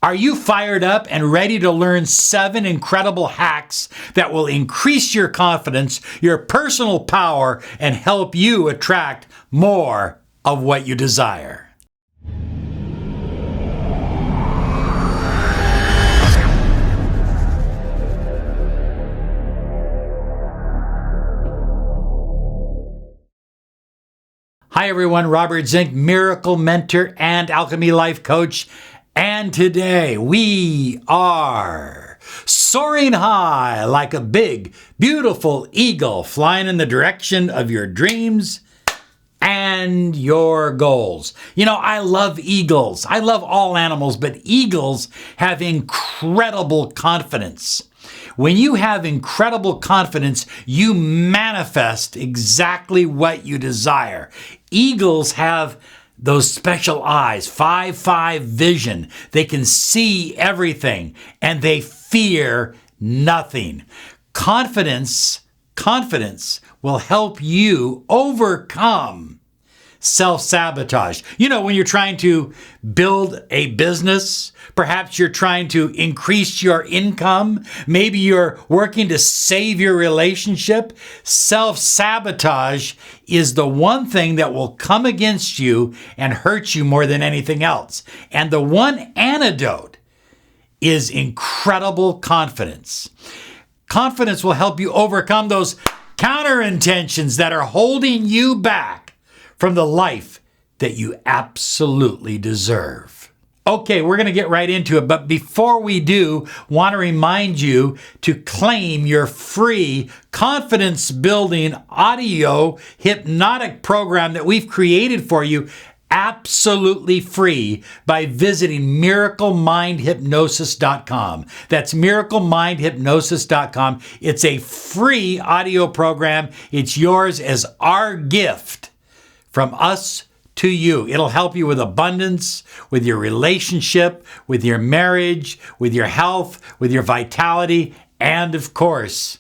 Are you fired up and ready to learn 7 incredible hacks that will increase your confidence, your personal power, and help you attract more of what you desire? Hi everyone, Robert Zink, Miracle Mentor and Alchemy Life Coach. And today we are soaring high like a big, beautiful eagle flying in the direction of your dreams and your goals. You know, I love eagles. I love all animals, but eagles have incredible confidence. When you have incredible confidence, you manifest exactly what you desire. Eagles have those special eyes, 5/5 vision. They can see everything and they fear nothing. Confidence will help you overcome self-sabotage. You know, when you're trying to build a business, perhaps you're trying to increase your income, maybe you're working to save your relationship, self-sabotage is the one thing that will come against you and hurt you more than anything else. And the one antidote is incredible confidence. Confidence will help you overcome those counterintentions that are holding you back from the life that you absolutely deserve. Okay, we're going to get right into it, but before we do, want to remind you to claim your free confidence building audio hypnotic program that we've created for you absolutely free by visiting miraclemindhypnosis.com. That's miraclemindhypnosis.com. It's a free audio program. It's yours as our gift from us to you. It'll help you with abundance, with your relationship, with your marriage, with your health, with your vitality, and of course,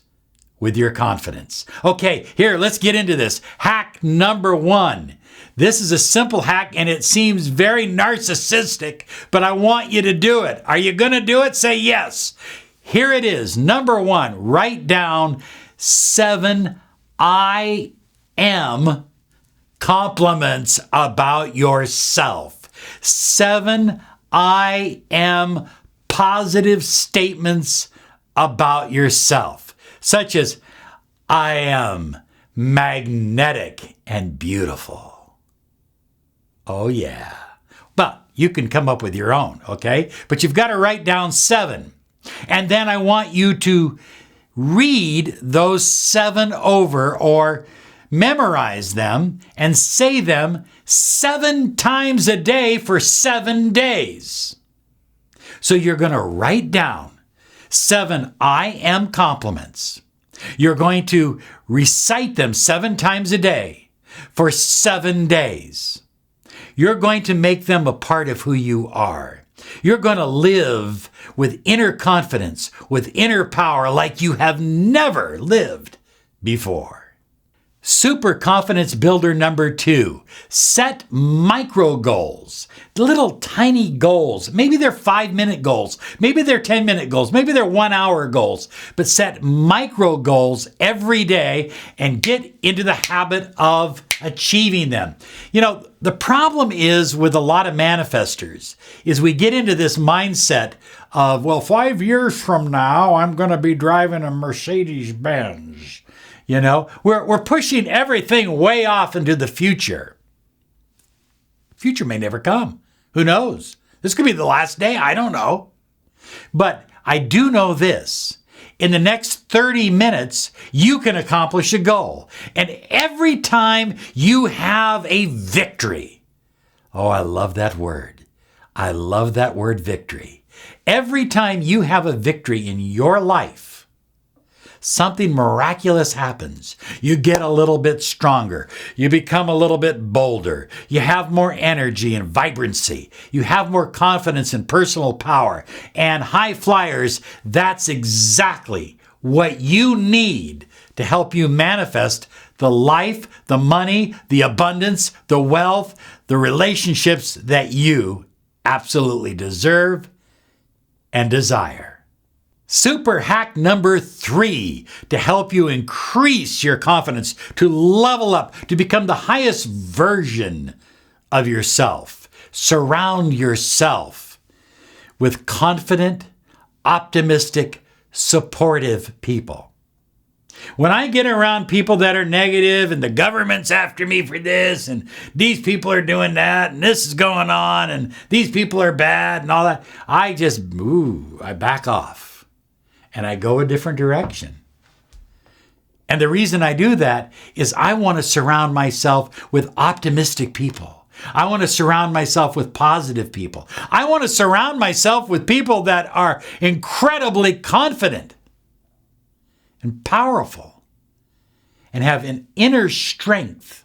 with your confidence. Okay, here, let's get into this. Hack number 1. This is a simple hack and it seems very narcissistic, but I want you to do it. Are you going to do it? Say yes. Here it is. Number 1, write down 7 I am compliments about yourself. 7 I am positive statements about yourself, such as, I am magnetic and beautiful. Oh yeah. But you can come up with your own, okay? But you've got to write down 7. And then I want you to read those 7 over or memorize them and say them 7 times a day for 7 days. So you're going to write down 7 I am compliments. You're going to recite them 7 times a day for 7 days. You're going to make them a part of who you are. You're going to live with inner confidence, with inner power like you have never lived before. Super confidence builder number 2, set micro goals, little tiny goals. Maybe they're 5-minute goals. Maybe they're 10-minute goals. Maybe they're 1-hour goals, but set micro goals every day and get into the habit of achieving them. You know, the problem is with a lot of manifestors is we get into this mindset of, well, 5 years from now, I'm going to be driving a Mercedes Benz. You know, we're pushing everything way off into the future. Future may never come. Who knows? This could be the last day. I don't know. But I do know this. In the next 30 minutes, you can accomplish a goal. And every time you have a victory, oh, I love that word. I love that word, victory. Every time you have a victory in your life, something miraculous happens. You get a little bit stronger. You become a little bit bolder. You have more energy and vibrancy. You have more confidence and personal power. And high flyers, that's exactly what you need to help you manifest the life, the money, the abundance, the wealth, the relationships that you absolutely deserve and desire. Super hack number 3 to help you increase your confidence, to level up, to become the highest version of yourself. Surround yourself with confident, optimistic, supportive people. When I get around people that are negative and the government's after me for this and these people are doing that and this is going on and these people are bad and all that, I back off and I go a different direction. And the reason I do that is I want to surround myself with optimistic people. I want to surround myself with positive people. I want to surround myself with people that are incredibly confident and powerful and have an inner strength.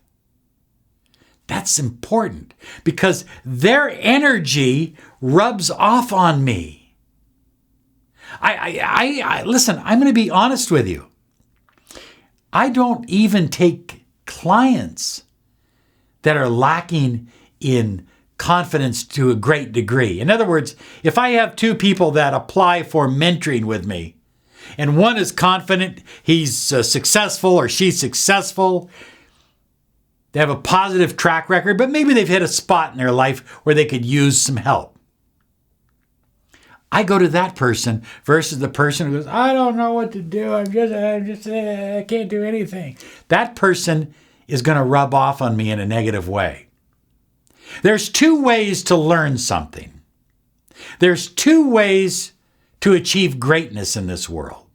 That's important because their energy rubs off on me. Listen, I'm going to be honest with you. I don't even take clients that are lacking in confidence to a great degree. In other words, if I have 2 people that apply for mentoring with me, and one is confident, he's successful or she's successful, they have a positive track record, but maybe they've hit a spot in their life where they could use some help. I go to that person versus the person who goes, I don't know what to do. I can't do anything. That person is going to rub off on me in a negative way. There's 2 ways to learn something. There's 2 ways to achieve greatness in this world.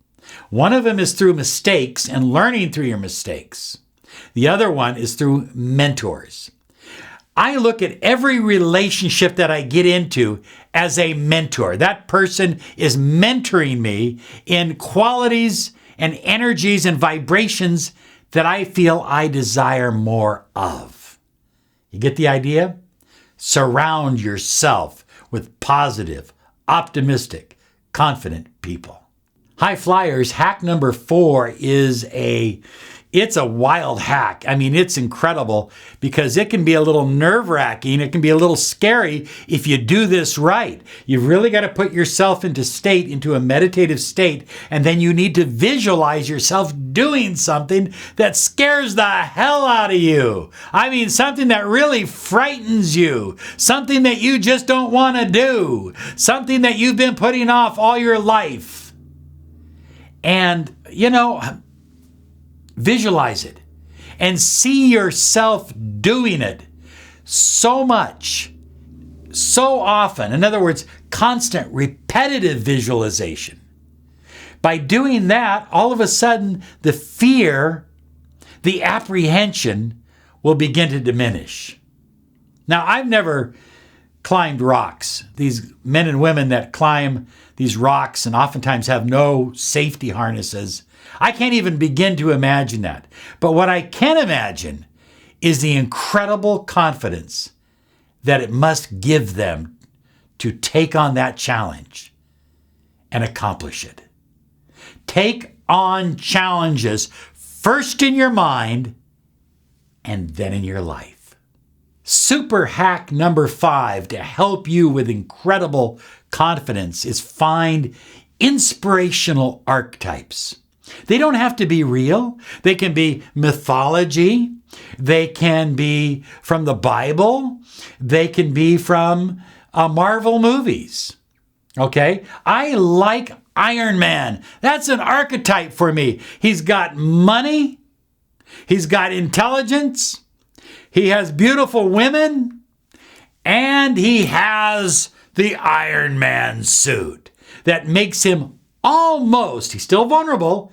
One of them is through mistakes and learning through your mistakes. The other one is through mentors. I look at every relationship that I get into as a mentor. That person is mentoring me in qualities and energies and vibrations that I feel I desire more of. You get the idea? Surround yourself with positive, optimistic, confident people. High flyers, hack number 4 is it's a wild hack. I mean, it's incredible because it can be a little nerve-wracking. It can be a little scary if you do this right. You've really got to put yourself into a meditative state, and then you need to visualize yourself doing something that scares the hell out of you. I mean, something that really frightens you, something that you just don't want to do, something that you've been putting off all your life. And, visualize it and see yourself doing it so much, so often. In other words, constant, repetitive visualization. By doing that, all of a sudden, the fear, the apprehension will begin to diminish. Now, I've never climbed rocks. These men and women that climb these rocks and oftentimes have no safety harnesses, I can't even begin to imagine that. But what I can imagine is the incredible confidence that it must give them to take on that challenge and accomplish it. Take on challenges first in your mind and then in your life. Super hack number 5 to help you with incredible confidence is find inspirational archetypes. They don't have to be real. They can be mythology. They can be from the Bible. They can be from Marvel movies. Okay? I like Iron Man. That's an archetype for me. He's got money. He's got intelligence. He has beautiful women. And he has the Iron Man suit that makes him he's still vulnerable,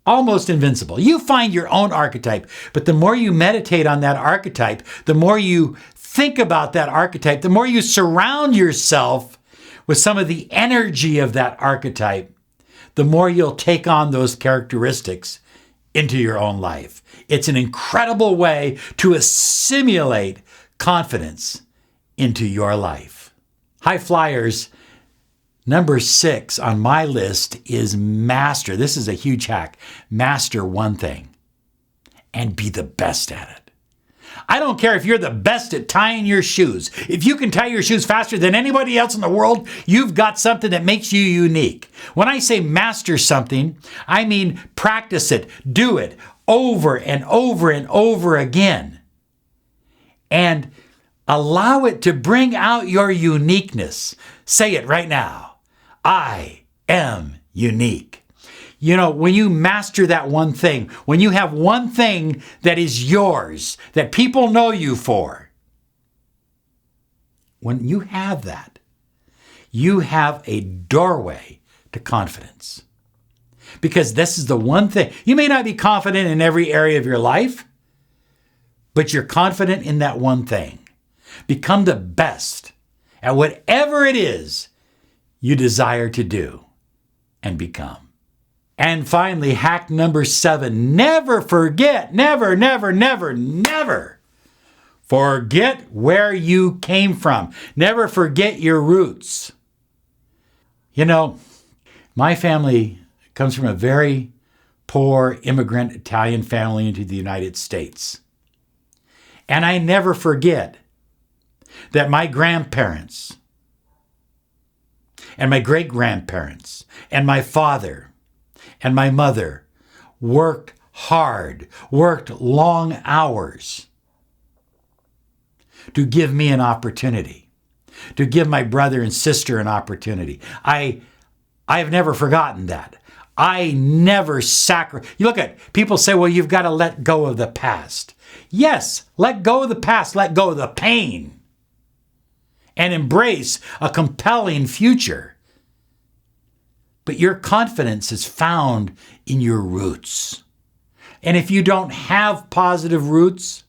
almost invincible. You find your own archetype, but the more you meditate on that archetype, the more you think about that archetype, the more you surround yourself with some of the energy of that archetype, the more you'll take on those characteristics into your own life. It's an incredible way to assimilate confidence into your life. High flyers, number 6 on my list is master. This is a huge hack. Master one thing and be the best at it. I don't care if you're the best at tying your shoes. If you can tie your shoes faster than anybody else in the world, you've got something that makes you unique. When I say master something, I mean practice it, do it over and over and over again. And allow it to bring out your uniqueness. Say it right now. I am unique. You know, when you master that one thing, when you have one thing that is yours, that people know you for, when you have that, you have a doorway to confidence. Because this is the one thing. You may not be confident in every area of your life, but you're confident in that one thing. Become the best at whatever it is you desire to do and become. And finally, hack number 7, never forget, never forget where you came from. Never forget your roots. You know, my family comes from a very poor immigrant Italian family into the United States. And I never forget that my grandparents and my great-grandparents and my father and my mother worked hard, worked long hours to give me an opportunity, to give my brother and sister an opportunity. I've never forgotten that. I never sacrificed. You look at people say, well, you've got to let go of the past. Yes, let go of the past, let go of the pain, and embrace a compelling future. But your confidence is found in your roots. And if you don't have positive roots,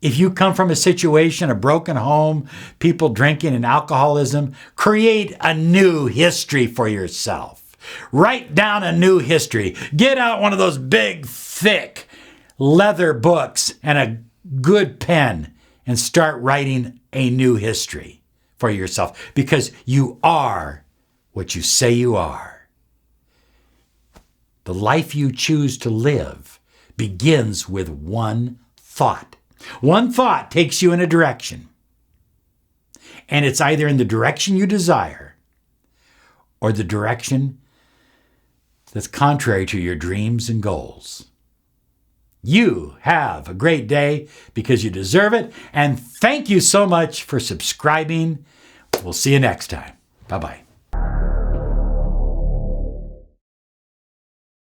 if you come from a situation, a broken home, people drinking and alcoholism, create a new history for yourself. Write down a new history. Get out one of those big, thick leather books and a good pen and start writing a new history for yourself, because you are what you say you are. The life you choose to live begins with one thought. One thought takes you in a direction, and it's either in the direction you desire or the direction that's contrary to your dreams and goals. You have a great day because you deserve it, and thank you so much for subscribing. We'll see you next time. Bye-bye.